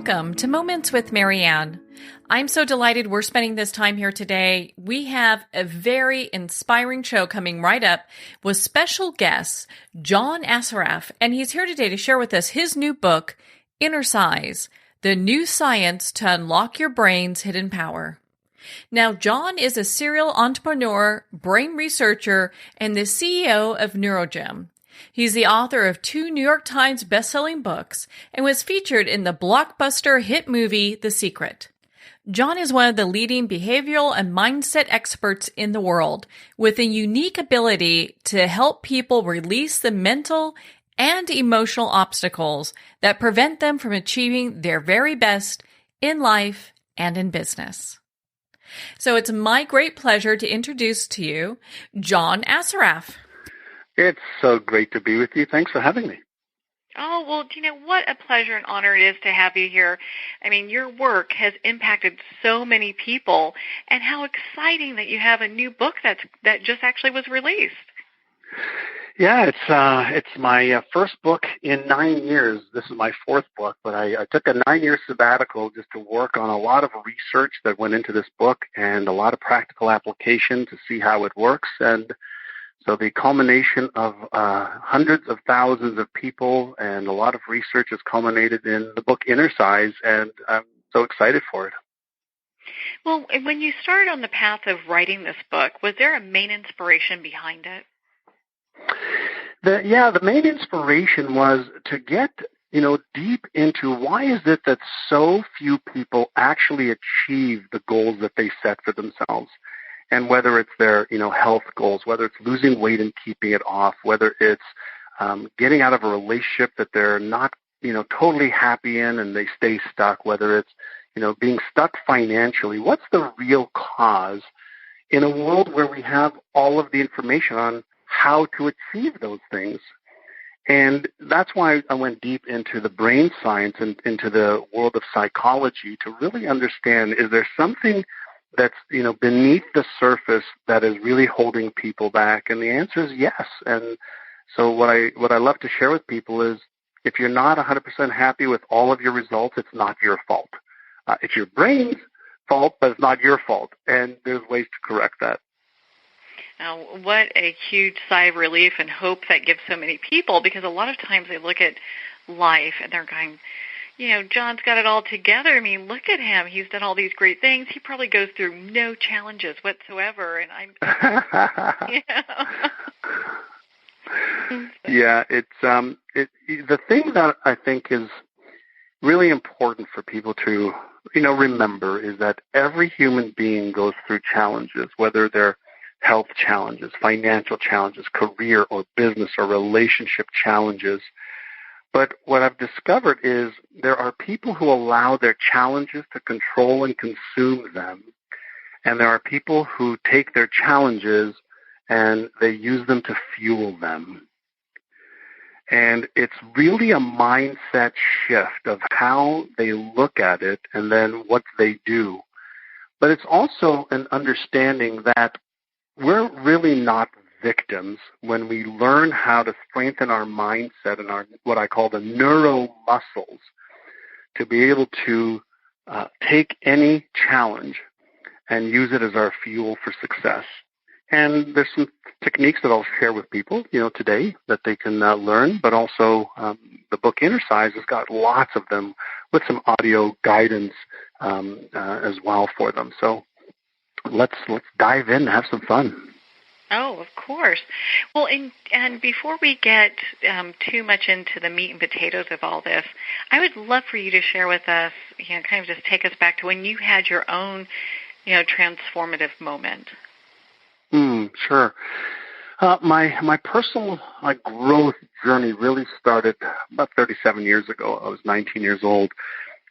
Welcome to Moments with Marianne. I'm so delighted we're spending this time here today. We have a very inspiring show coming right up with special guest John Assaraf, and he's here today to share with us his new book, Innercise, The New Science to Unlock Your Brain's Hidden Power. Now, John is a serial entrepreneur, brain researcher, and the CEO of NeuroGym. He's the author of 2 New York Times bestselling books and was featured in the blockbuster hit movie The Secret. John is one of the leading behavioral and mindset experts in the world, with a unique ability to help people release the mental and emotional obstacles that prevent them from achieving their very best in life and in business. So it's my great pleasure to introduce to you John Assaraf. It's so great to be with you. Thanks for having me. Oh, well, what a pleasure and honor it is to have you here. I mean, your work has impacted so many people, and how exciting that you have a new book that just actually was released. Yeah, it's my first book in 9 years. This is my 4th book, but I took a 9-year sabbatical just to work on a lot of research that went into this book and a lot of practical application to see how it works. And so the culmination of hundreds of thousands of people and a lot of research has culminated in the book Innercise, and I'm so excited for it. Well, when you started on the path of writing this book, was there a main inspiration behind it? The main inspiration was to get, deep into why is it that so few people actually achieve the goals that they set for themselves. And whether it's their, health goals, whether it's losing weight and keeping it off, whether it's getting out of a relationship that they're not, totally happy in and they stay stuck, whether it's, being stuck financially, what's the real cause in a world where we have all of the information on how to achieve those things? And that's why I went deep into the brain science and into the world of psychology to really understand, is there something that's, beneath the surface that is really holding people back? And the answer is yes. And so what I love to share with people is, if you're not 100% happy with all of your results, it's not your fault. It's your brain's fault, but it's not your fault. And there's ways to correct that. Now, what a huge sigh of relief and hope that gives so many people, because a lot of times they look at life and they're going, John's got it all together. I mean, look at him. He's done all these great things. He probably goes through no challenges whatsoever. And I'm, Yeah, it's the thing that I think is really important for people to, remember is that every human being goes through challenges, whether they're health challenges, financial challenges, career or business or relationship challenges. But what I've discovered is there are people who allow their challenges to control and consume them. And there are people who take their challenges and they use them to fuel them. And it's really a mindset shift of how they look at it and then what they do. But it's also an understanding that we're really not victims when we learn how to strengthen our mindset and our what I call the neuro muscles to be able to take any challenge and use it as our fuel for success. And there's some techniques that I'll share with people, today that they can learn, but also the book Innercise has got lots of them with some audio guidance as well for them. So let's dive in and have some fun. Oh, of course. Well, and before we get too much into the meat and potatoes of all this, I would love for you to share with us, kind of just take us back to when you had your own, transformative moment. Sure. My personal growth journey really started about 37 years ago. I was 19 years old,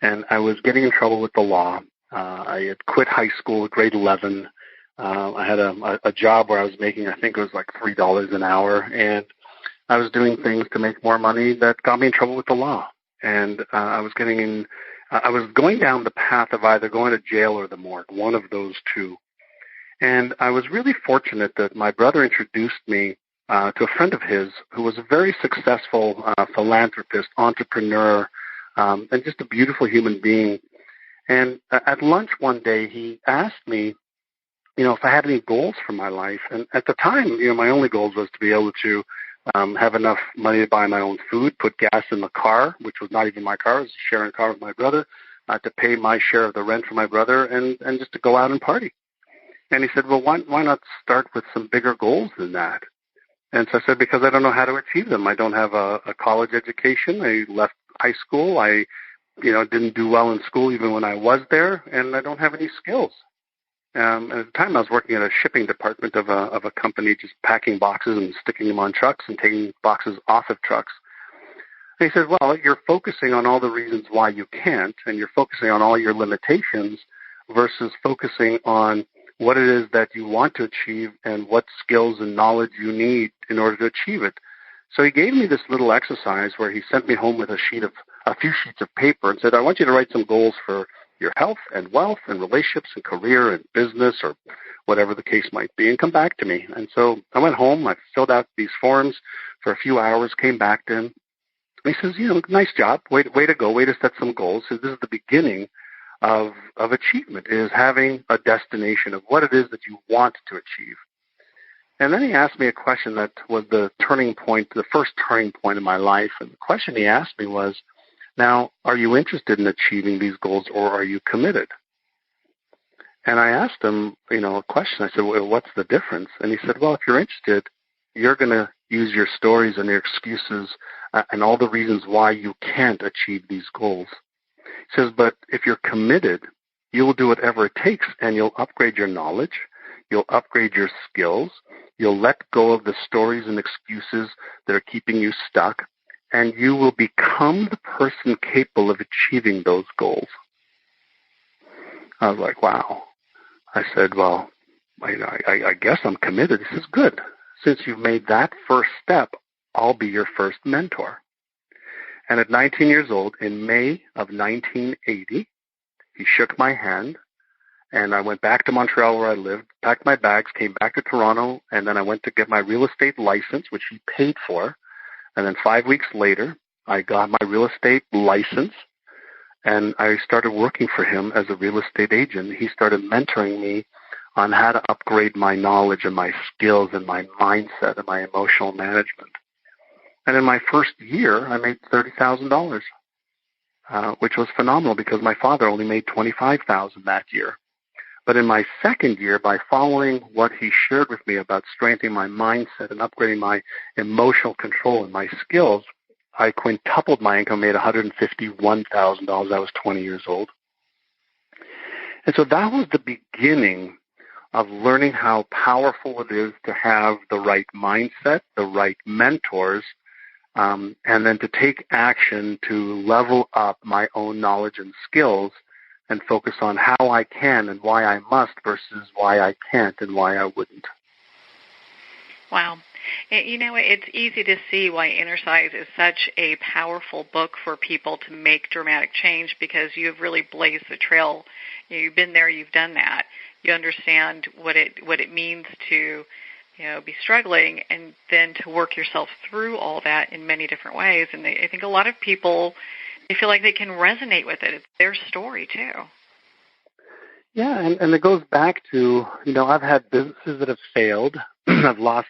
and I was getting in trouble with the law. I had quit high school at grade 11. I had a job where I was making, I think it was like $3 an hour, and I was doing things to make more money that got me in trouble with the law. And I was going down the path of either going to jail or the morgue, one of those two. And I was really fortunate that my brother introduced me to a friend of his who was a very successful philanthropist, entrepreneur, and just a beautiful human being. And at lunch one day, he asked me, if I had any goals for my life. And at the time, my only goals was to be able to have enough money to buy my own food, put gas in the car, which was not even my car, it was a sharing car with my brother, to pay my share of the rent for my brother, and just to go out and party. And he said, well, why not start with some bigger goals than that? And so I said, because I don't know how to achieve them. I don't have a college education. I left high school. I, didn't do well in school even when I was there, and I don't have any skills. At the time, I was working at a shipping department of a company, just packing boxes and sticking them on trucks and taking boxes off of trucks. And he said, well, you're focusing on all the reasons why you can't, and you're focusing on all your limitations versus focusing on what it is that you want to achieve and what skills and knowledge you need in order to achieve it. So he gave me this little exercise where he sent me home with a few sheets of paper and said, I want you to write some goals for your health and wealth and relationships and career and business or whatever the case might be, and come back to me. And so I went home, I filled out these forms for a few hours, came back to him. He says, nice job, way to go, way to set some goals. So this is the beginning of achievement, is having a destination of what it is that you want to achieve. And then he asked me a question that was the first turning point in my life. And the question he asked me was, now, are you interested in achieving these goals, or are you committed? And I asked him, a question. I said, well, what's the difference? And he said, well, if you're interested, you're going to use your stories and your excuses and all the reasons why you can't achieve these goals. He says, but if you're committed, you will do whatever it takes, and you'll upgrade your knowledge, you'll upgrade your skills, you'll let go of the stories and excuses that are keeping you stuck, and you will become the person capable of achieving those goals. I was like, wow. I said, well, I guess I'm committed. He says, good. Since you've made that first step, I'll be your first mentor. And at 19 years old, in May of 1980, he shook my hand, and I went back to Montreal where I lived, packed my bags, came back to Toronto, and then I went to get my real estate license, which he paid for. And then 5 weeks later, I got my real estate license, and I started working for him as a real estate agent. He started mentoring me on how to upgrade my knowledge and my skills and my mindset and my emotional management. And in my first year, I made $30,000, which was phenomenal because my father only made $25,000 that year. But in my second year, by following what he shared with me about strengthening my mindset and upgrading my emotional control and my skills, I quintupled my income, made $151,000. I was 20 years old. And so that was the beginning of learning how powerful it is to have the right mindset, the right mentors, and then to take action to level up my own knowledge and skills and focus on how I can and why I must versus why I can't and why I wouldn't. Wow. It's easy to see why Innercise is such a powerful book for people to make dramatic change, because you've really blazed the trail. You've been there, you've done that. You understand what it means to be struggling, and then to work yourself through all that in many different ways. And I think a lot of people, they feel like they can resonate with it. It's their story, too. Yeah, and it goes back to, I've had businesses that have failed. I've lost,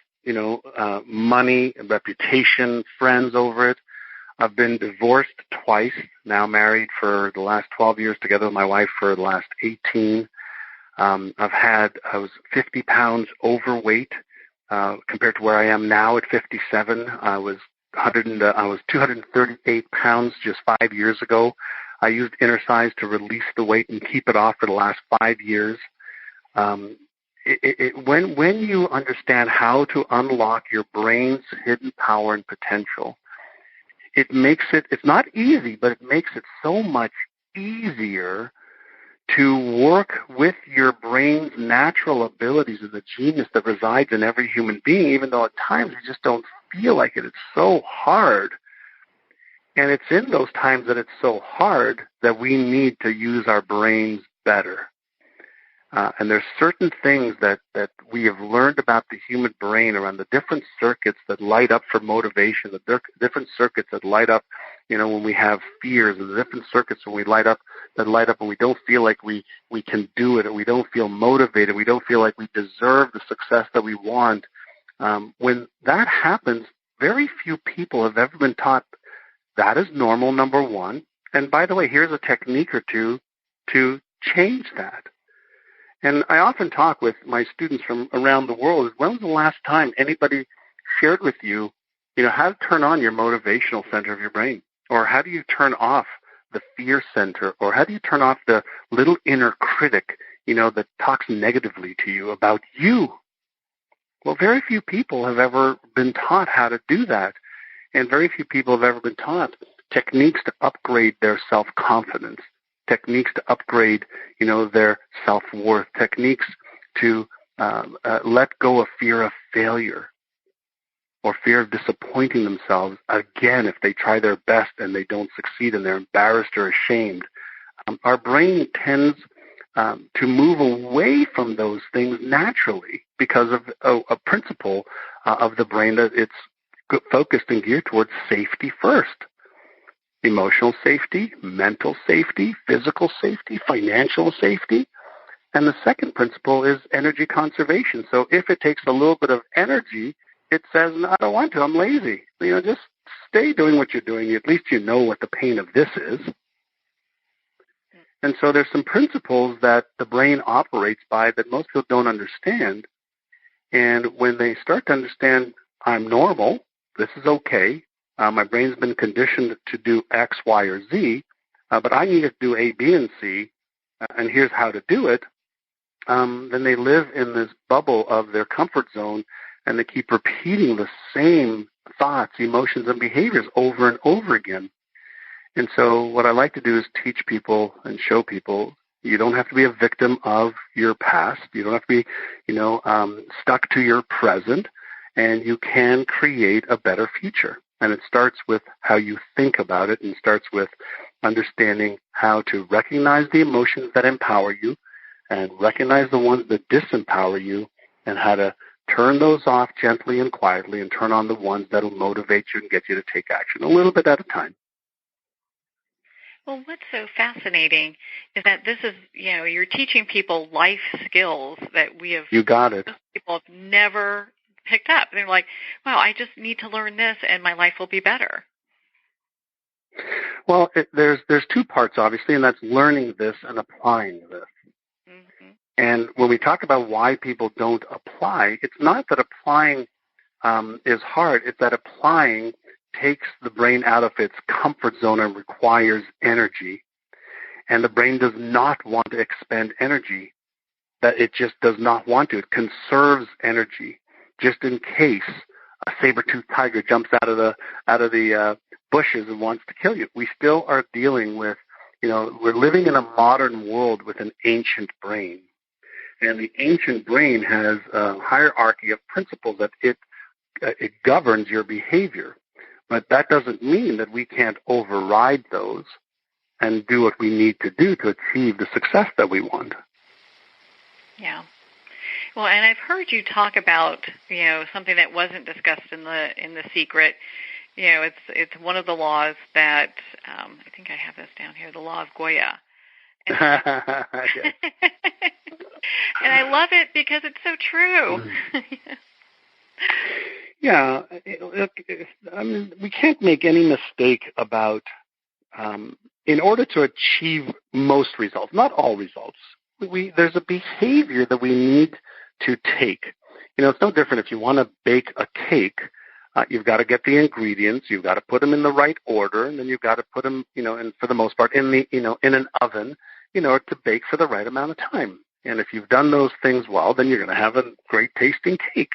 money, reputation, friends over it. I've been divorced twice, now married for the last 12 years, together with my wife for the last 18. I was 50 pounds overweight compared to where I am now at 57. I was 238 pounds just 5 years ago. I used Innercise to release the weight and keep it off for the last 5 years. When you understand how to unlock your brain's hidden power and potential, it's not easy, but it makes it so much easier to work with your brain's natural abilities and the genius that resides in every human being, even though at times you just don't feel like it. It's so hard. And it's in those times that it's so hard that we need to use our brains better. And there's certain things that we have learned about the human brain around the different circuits that light up for motivation, the different circuits that light up when we have fears and the different circuits when we light up and we don't feel like we can do it, or we don't feel motivated, we don't feel like we deserve the success that we want. When that happens, very few people have ever been taught that is normal, number one. And by the way, here's a technique or two to change that. And I often talk with my students from around the world, when was the last time anybody shared with you, how to turn on your motivational center of your brain? Or how do you turn off the fear center? Or how do you turn off the little inner critic, that talks negatively to you about you? Well, very few people have ever been taught how to do that. And very few people have ever been taught techniques to upgrade their self-confidence, techniques to upgrade, their self-worth, techniques to let go of fear of failure or fear of disappointing themselves again if they try their best and they don't succeed and they're embarrassed or ashamed. Our brain tends to move away from those things naturally because of a principle of the brain that it's focused and geared towards safety first. Emotional safety, mental safety, physical safety, financial safety. And the second principle is energy conservation. So if it takes a little bit of energy, it says, no, I don't want to, I'm lazy. Just stay doing what you're doing. At least you know what the pain of this is. And so there's some principles that the brain operates by that most people don't understand. And when they start to understand, I'm normal, this is okay, my brain's been conditioned to do X, Y, or Z, but I need to do A, B, and C, and here's how to do it, then they live in this bubble of their comfort zone, and they keep repeating the same thoughts, emotions, and behaviors over and over again. And so what I like to do is teach people and show people you don't have to be a victim of your past. You don't have to be, stuck to your present, and you can create a better future. And it starts with how you think about it, and starts with understanding how to recognize the emotions that empower you and recognize the ones that disempower you, and how to turn those off gently and quietly and turn on the ones that will motivate you and get you to take action a little bit at a time. Well, what's so fascinating is that this is, you're teaching people life skills that we have. You got it. People have never picked up. They're like, wow, I just need to learn this and my life will be better. Well, there's two parts, obviously, and that's learning this and applying this. Mm-hmm. And when we talk about why people don't apply, it's not that applying is hard. It's that applying takes the brain out of its comfort zone and requires energy. And the brain does not want to expend energy. That it just does not want to. It conserves energy just in case a saber-toothed tiger jumps out of the bushes and wants to kill you. We still are dealing with, we're living in a modern world with an ancient brain. And the ancient brain has a hierarchy of principles that it governs your behavior. But that doesn't mean that we can't override those and do what we need to do to achieve the success that we want. Yeah. Well, and I've heard you talk about, something that wasn't discussed in the secret. It's one of the laws that I think I have this down here, the law of Goya. And, and I love it because it's so true. Yeah, we can't make any mistake about, in order to achieve most results, not all results, there's a behavior that we need to take. It's no different if you want to bake a cake. You've got to get the ingredients, you've got to put them in the right order, and then you've got to put them, and for the most part, in an oven, to bake for the right amount of time. And if you've done those things well, then you're going to have a great tasting cake.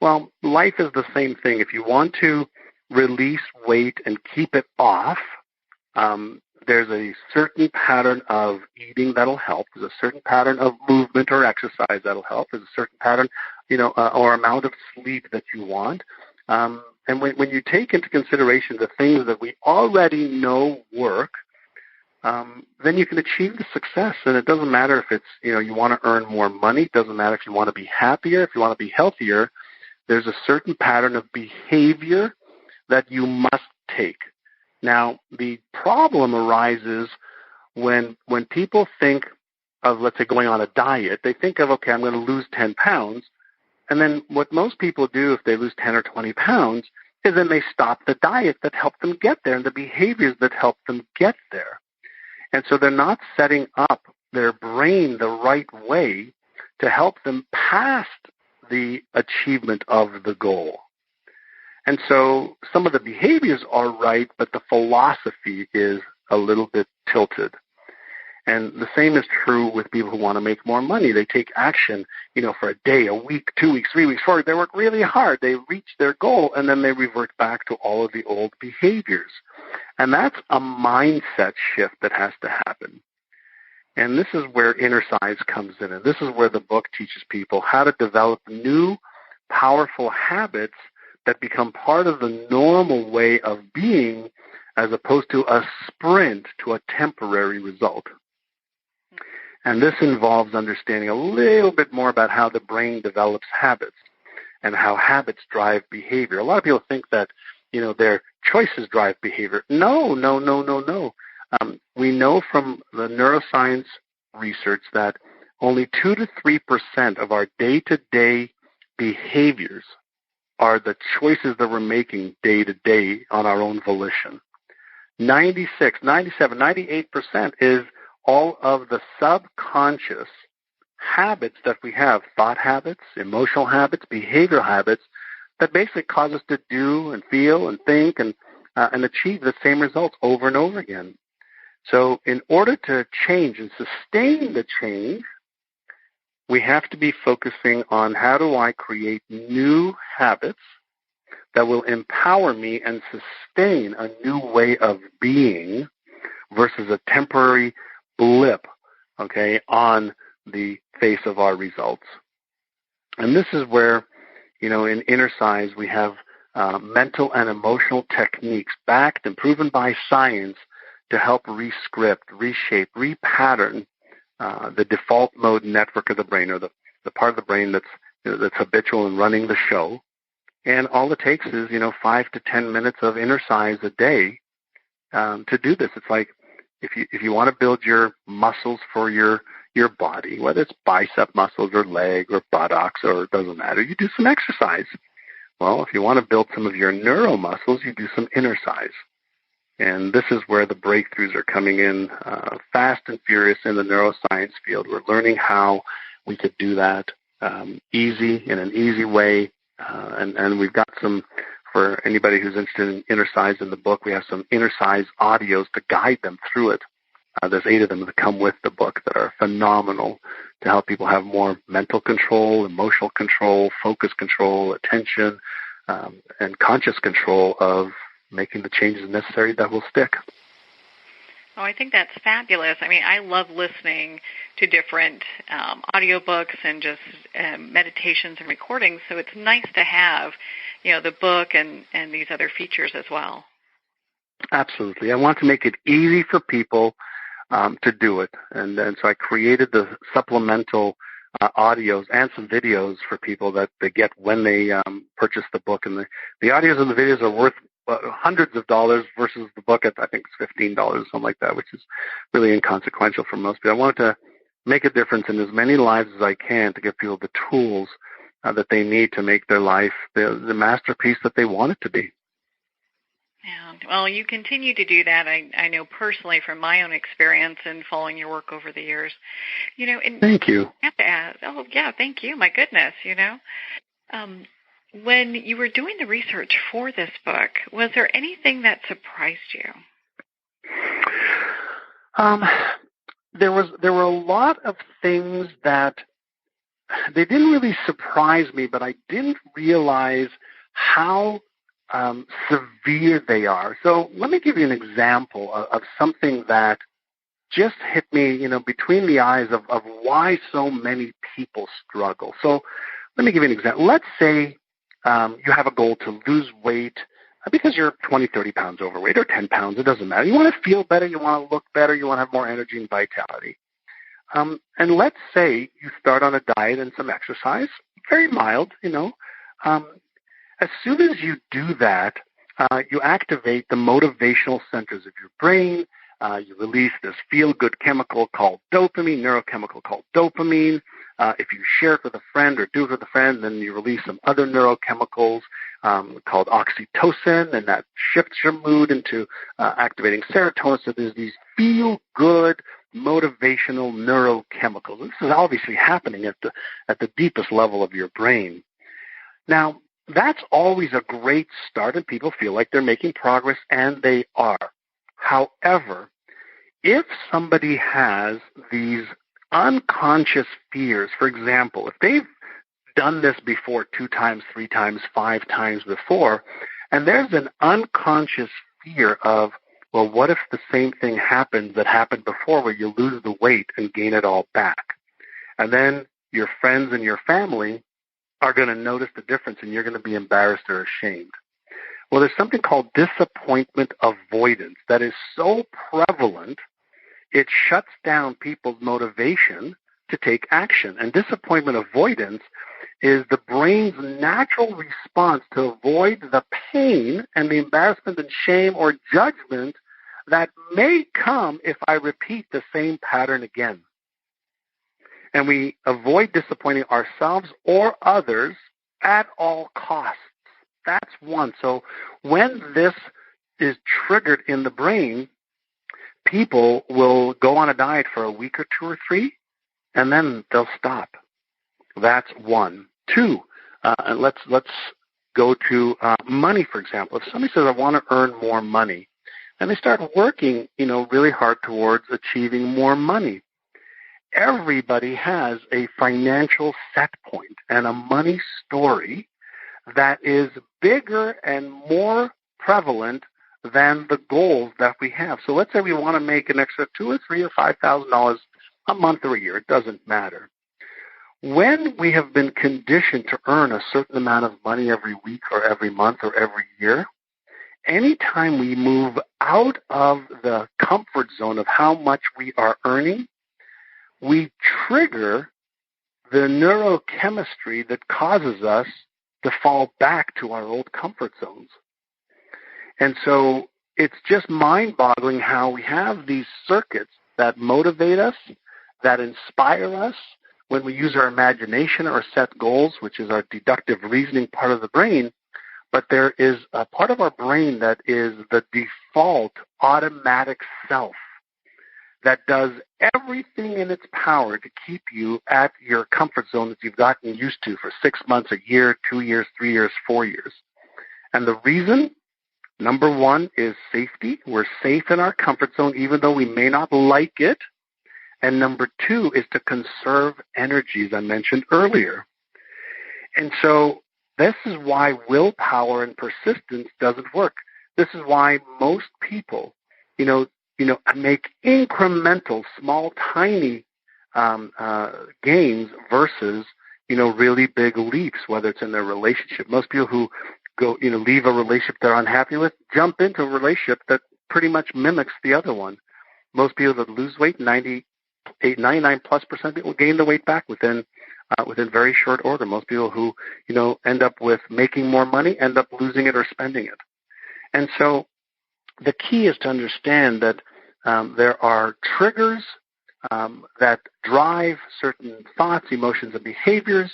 Well, life is the same thing. If you want to release weight and keep it off, there's a certain pattern of eating that'll help. There's a certain pattern of movement or exercise that'll help. There's a certain pattern, or amount of sleep that you want. And when you take into consideration the things that we already know work, then you can achieve the success. And it doesn't matter if it's, you want to earn more money. It doesn't matter if you want to be happier, if you want to be healthier. There's a certain pattern of behavior that you must take. Now, the problem arises when people think of, let's say, going on a diet. They think of, okay, I'm going to lose 10 pounds. And then what most people do if they lose 10 or 20 pounds is then they stop the diet that helped them get there and the behaviors that helped them get there. And so they're not setting up their brain the right way to help them past the achievement of the goal. And so some of the behaviors are right, but the philosophy is a little bit tilted. And the same is true with people who want to make more money. They take action, for a day, a week, 2 weeks, 3 weeks, 4 weeks. They work really hard. They reach their goal, and then they revert back to all of the old behaviors. And that's a mindset shift that has to happen. And this is where Innercise comes in. And this is where the book teaches people how to develop new, powerful habits that become part of the normal way of being as opposed to a sprint to a temporary result. And this involves understanding a little bit more about how the brain develops habits and how habits drive behavior. A lot of people think that, their choices drive behavior. No. We know from the neuroscience research that only 2 to 3% of our day-to-day behaviors are the choices that we're making day to day on our own volition. 96, 97, 98% is all of the subconscious habits that we have, thought habits, emotional habits, behavioral habits, that basically cause us to do and feel and think and achieve the same results over and over again. So in order to change and sustain the change, we have to be focusing on how do I create new habits that will empower me and sustain a new way of being versus a temporary blip, on the face of our results. And this is where, in Innercise, we have mental and emotional techniques backed and proven by science to help rescript, reshape, repattern the default mode network of the brain, or the part of the brain that's habitual and running the show. And all it takes is, 5 to 10 minutes of Innercise a day to do this. It's like if you want to build your muscles for your body, whether it's bicep muscles or leg or buttocks or it doesn't matter, you do some exercise. Well, if you want to build some of your neuro muscles, you do some Innercise. And this is where the breakthroughs are coming in fast and furious in the neuroscience field. We're learning how we could do that in an easy way. And we've got some, for anybody who's interested in Innercise in the book, we have some Innercise audios to guide them through it. There's 8 of them that come with the book that are phenomenal to help people have more mental control, emotional control, focus control, attention, and conscious control of making the changes necessary that will stick. Oh, I think that's fabulous. I mean, I love listening to different audiobooks and just meditations and recordings, so it's nice to have, the book and these other features as well. Absolutely. I want to make it easy for people to do it. And so I created the supplemental audios and some videos for people that they get when they purchase the book. And the audios and the videos are worth hundreds of dollars versus the book at, I think, it's $15 or something like that, which is really inconsequential for most people. I wanted to make a difference in as many lives as I can to give people the tools that they need to make their life the masterpiece that they want it to be. Yeah. Well, you continue to do that. I know personally from my own experience and following your work over the years. And thank you. I have to ask, oh, yeah, thank you. My goodness, When you were doing the research for this book, was there anything that surprised you? There were a lot of things that they didn't really surprise me, but I didn't realize how severe they are. So let me give you an example of something that just hit me, between the eyes of why so many people struggle. So let me give you an example. Let's say you have a goal to lose weight because you're 20, 30 pounds overweight or 10 pounds. It doesn't matter. You want to feel better. You want to look better. You want to have more energy and vitality. And let's say you start on a diet and some exercise, very mild, As soon as you do that, you activate the motivational centers of your brain. You release this feel-good chemical called dopamine, neurochemical called dopamine. If you share it with a friend or do it with a friend, then you release some other neurochemicals called oxytocin, and that shifts your mood into activating serotonin. So there's these feel-good, motivational neurochemicals. This is obviously happening at the deepest level of your brain. Now, that's always a great start, and people feel like they're making progress, and they are. However, if somebody has these unconscious fears, for example, if they've done this before 2 times, 3 times, 5 times before, and there's an unconscious fear of, well, what if the same thing happens that happened before where you lose the weight and gain it all back? And then your friends and your family are going to notice the difference and you're going to be embarrassed or ashamed. Well, there's something called disappointment avoidance that is so prevalent, it shuts down people's motivation to take action. And disappointment avoidance is the brain's natural response to avoid the pain and the embarrassment and shame or judgment that may come if I repeat the same pattern again. And we avoid disappointing ourselves or others at all costs. That's one. So when this is triggered in the brain, people will go on a diet for a week or 2 or 3, and then they'll stop. That's 1. 2, and let's go to money, for example. If somebody says, I want to earn more money, and they start working, really hard towards achieving more money. Everybody has a financial set point and a money story that is bigger and more prevalent than the goals that we have. So let's say we want to make an extra $2,000 or $3,000 or $5,000 a month or a year. It doesn't matter. When we have been conditioned to earn a certain amount of money every week or every month or every year, anytime we move out of the comfort zone of how much we are earning, we trigger the neurochemistry that causes us to fall back to our old comfort zones. And so it's just mind-boggling how we have these circuits that motivate us, that inspire us when we use our imagination or set goals, which is our deductive reasoning part of the brain. But there is a part of our brain that is the default automatic self that does everything in its power to keep you at your comfort zone that you've gotten used to for 6 months, a year, 2 years, 3 years, 4 years. And the reason, number 1, is safety. We're safe in our comfort zone even though we may not like it. And number 2 is to conserve energy, as I mentioned earlier. And so this is why willpower and persistence doesn't work. This is why most people, make incremental, small, tiny gains versus, really big leaps, whether it's in their relationship. Most people who go, leave a relationship they're unhappy with, jump into a relationship that pretty much mimics the other one. Most people that lose weight, 99+% of people gain the weight back within very short order. Most people who, end up with making more money end up losing it or spending it. And so the key is to understand that there are triggers that drive certain thoughts, emotions, and behaviors.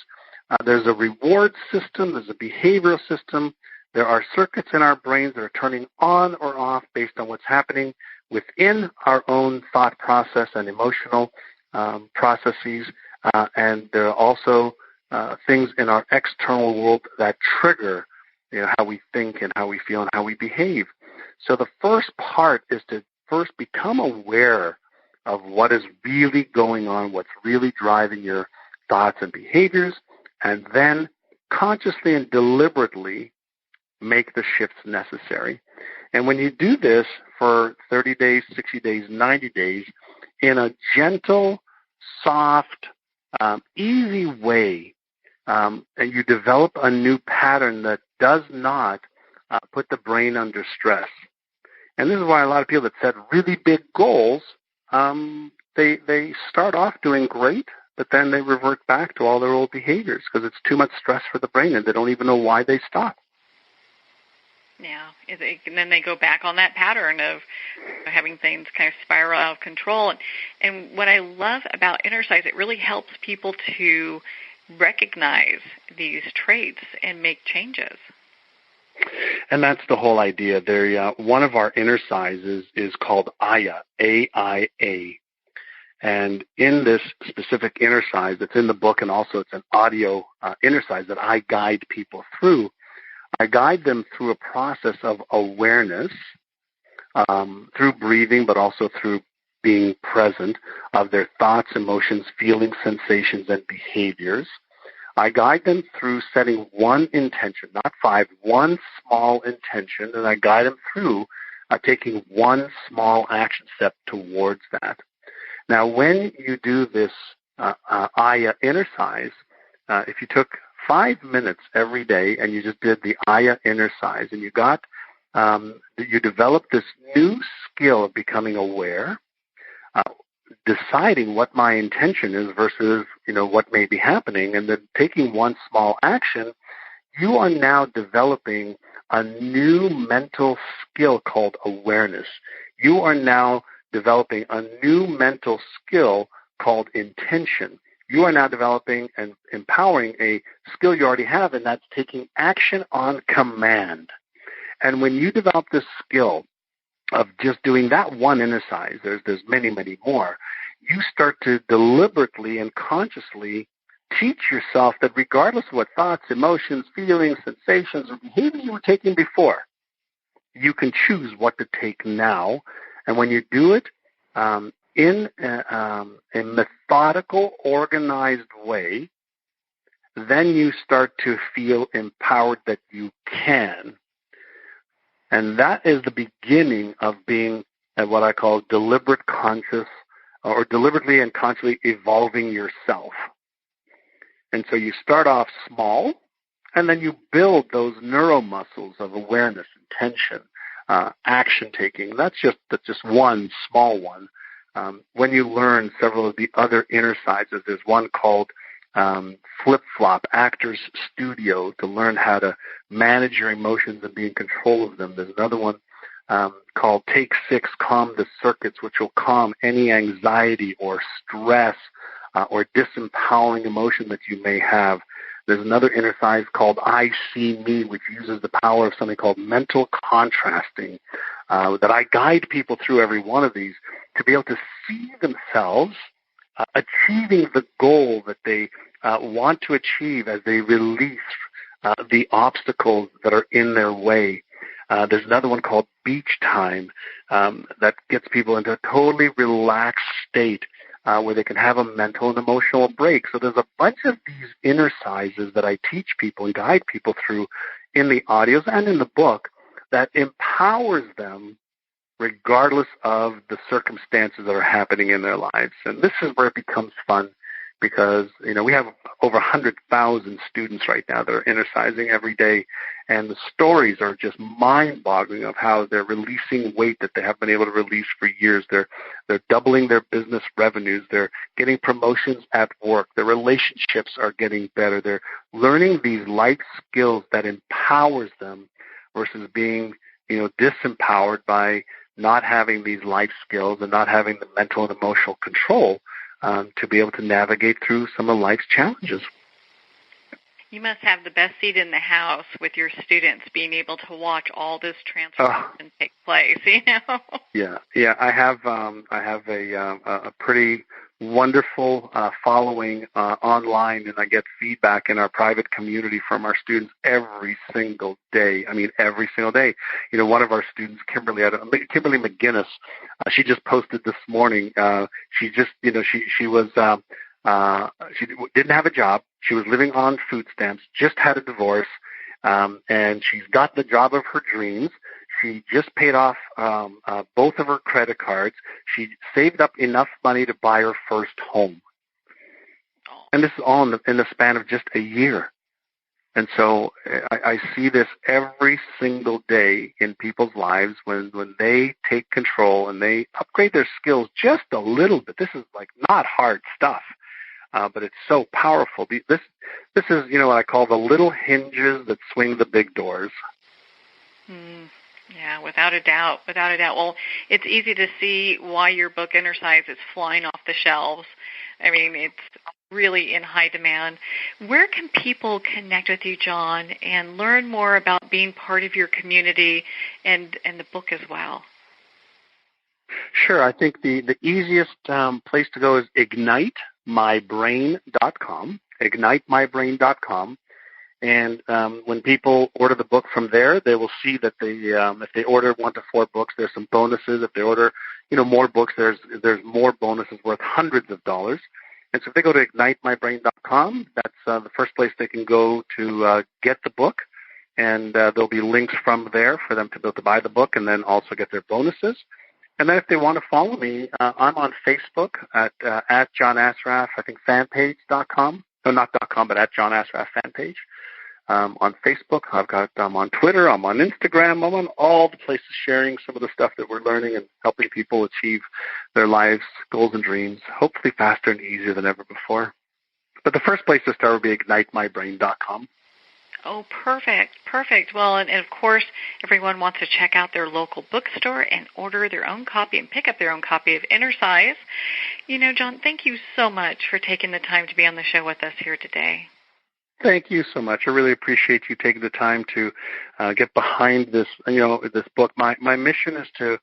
There's a reward system. There's a behavioral system. There are circuits in our brains that are turning on or off based on what's happening within our own thought process and emotional processes. And there are also things in our external world that trigger how we think and how we feel and how we behave. So the first part is to first become aware of what is really going on, what's really driving your thoughts and behaviors, and then consciously and deliberately make the shifts necessary. And when you do this for 30 days, 60 days, 90 days, in a gentle, soft, easy way, and you develop a new pattern that does not put the brain under stress. And this is why a lot of people that set really big goals, they start off doing great, but then they revert back to all their old behaviors because it's too much stress for the brain and they don't even know why they stopped. Yeah, and then they go back on that pattern of having things kind of spiral out of control. And what I love about Innercise, it really helps people to recognize these traits and make changes. And that's the whole idea. There, one of our Innercises is called AYA, A-I-A. And in this specific Innercise, it's in the book, and also it's an audio Innercise that I guide people through. I guide them through a process of awareness, through breathing, but also through being present of their thoughts, emotions, feelings, sensations, and behaviors. I guide them through setting one intention, not 5, one small intention, and I guide them through taking one small action step towards that. Now, when you do this AYA Innercise, if you took 5 minutes every day and you just did the AYA Innercise, and you developed this new skill of becoming aware, deciding what my intention is versus, what may be happening, and then taking one small action, you are now developing a new mental skill called awareness. You are now developing a new mental skill called intention. You are now developing and empowering a skill you already have, and that's taking action on command. And when you develop this skill of just doing that one Innercise, there's many, many more, you start to deliberately and consciously teach yourself that regardless of what thoughts, emotions, feelings, sensations, or behavior you were taking before, you can choose what to take now. And when you do it in a methodical, organized way, then you start to feel empowered that you can. And that is the beginning of being what I call deliberate conscious, or deliberately and consciously evolving yourself. And so you start off small, and then you build those neuromuscles of awareness, intention, action taking. That's just one small one. When you learn several of the other Innercises, there's one called Flip-Flop, Actors Studio, to learn how to manage your emotions and be in control of them. There's another one called Take 6, Calm the Circuits, which will calm any anxiety or stress or disempowering emotion that you may have. There's another Innercise called I See Me, which uses the power of something called mental contrasting, that I guide people through every one of these to be able to see themselves achieving the goal that they want to achieve as they release the obstacles that are in their way. There's another one called Beach Time that gets people into a totally relaxed state where they can have a mental and emotional break. So there's a bunch of these Innercises that I teach people and guide people through in the audios and in the book that empowers them regardless of the circumstances that are happening in their lives. And this is where it becomes fun because, we have over 100,000 students right now that are Innercising every day, and the stories are just mind-boggling of how they're releasing weight that they haven't been able to release for years. They're doubling their business revenues. They're getting promotions at work. Their relationships are getting better. They're learning these life skills that empowers them versus being, disempowered by not having these life skills and not having the mental and emotional control to be able to navigate through some of life's challenges. You must have the best seat in the house with your students, being able to watch all this transformation take place. Yeah. I have a pretty wonderful following online, and I get feedback in our private community from our students every single day. I mean, every single day. One of our students, Kimberly McGinnis, she just posted this morning. She just, she was. She didn't have a job. She was living on food stamps, just had a divorce, and she's got the job of her dreams. She just paid off both of her credit cards. She saved up enough money to buy her first home. And this is all in the span of just a year. And so I see this every single day in people's lives when they take control and they upgrade their skills just a little bit. This is like not hard stuff. But it's so powerful. This is, what I call the little hinges that swing the big doors. Yeah, without a doubt, without a doubt. Well, it's easy to see why your book, Innercise, is flying off the shelves. I mean, it's really in high demand. Where can people connect with you, John, and learn more about being part of your community and the book as well? Sure. I think the easiest place to go is ignitemybrain.com, ignitemybrain.com. And when people order the book from there, they will see that if they order 1 to 4 books, there's some bonuses. If they order, more books, there's more bonuses worth hundreds of dollars. And so if they go to ignitemybrain.com, that's the first place they can go to get the book. And there'll be links from there for them to be able to buy the book and then also get their bonuses. And then if they want to follow me, I'm on Facebook at John Assaraf, I think fanpage.com. No, not .com, but at John Assaraf fanpage. On Facebook, I've got on Twitter, I'm on Instagram, I'm on all the places sharing some of the stuff that we're learning and helping people achieve their lives, goals, and dreams, hopefully faster and easier than ever before. But the first place to start would be ignitemybrain.com. Oh, perfect, perfect. Well, and of course, everyone wants to check out their local bookstore and order their own copy and pick up their own copy of Innercise. John, thank you so much for taking the time to be on the show with us here today. Thank you so much. I really appreciate you taking the time to get behind this, this book. My mission is to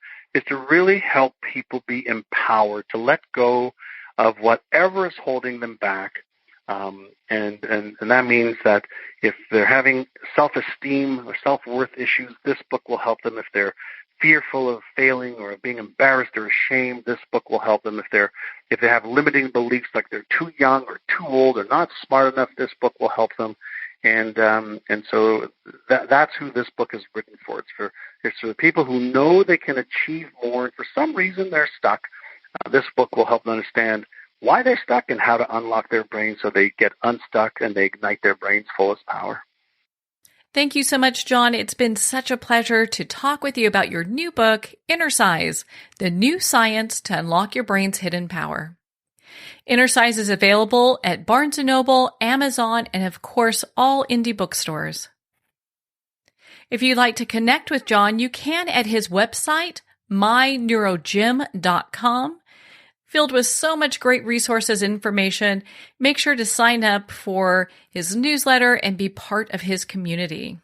really help people be empowered, to let go of whatever is holding them back. And that means that if they're having self-esteem or self-worth issues, this book will help them. If they're fearful of failing or being embarrassed or ashamed, this book will help them. If they have limiting beliefs like they're too young or too old or not smart enough, this book will help them. And so that's who this book is written for. It's for the people who know they can achieve more, and for some reason they're stuck. This book will help them understand why they're stuck and how to unlock their brain so they get unstuck and they ignite their brain's fullest power. Thank you so much, John. It's been such a pleasure to talk with you about your new book, Innercise, the new science to unlock your brain's hidden power. Innercise is available at Barnes & Noble, Amazon, and of course, all indie bookstores. If you'd like to connect with John, you can at his website, myneurogym.com. Filled with so much great resources and information, make sure to sign up for his newsletter and be part of his community.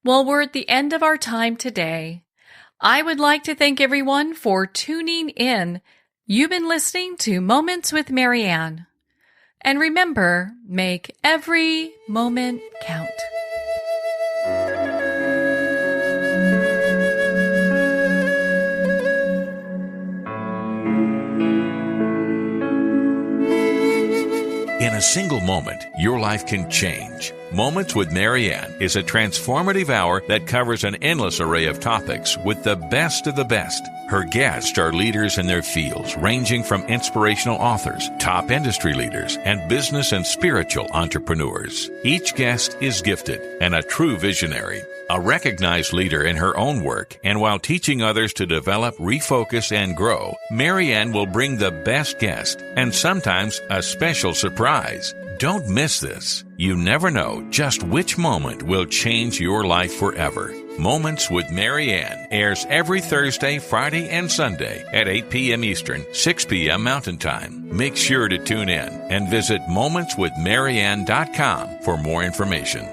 Well, we're at the end of our time today. I would like to thank everyone for tuning in. You've been listening to Moments with Marianne. And remember, make every moment count. In a single moment, your life can change. Moments with Marianne is a transformative hour that covers an endless array of topics with the best of the best. Her guests are leaders in their fields, ranging from inspirational authors, top industry leaders, and business and spiritual entrepreneurs. Each guest is gifted and a true visionary, a recognized leader in her own work, and while teaching others to develop, refocus, and grow, Marianne will bring the best guest and sometimes a special surprise. Don't miss this. You never know just which moment will change your life forever. Moments with Marianne airs every Thursday, Friday, and Sunday at 8 p.m. Eastern, 6 p.m. Mountain Time. Make sure to tune in and visit momentswithmarianne.com for more information.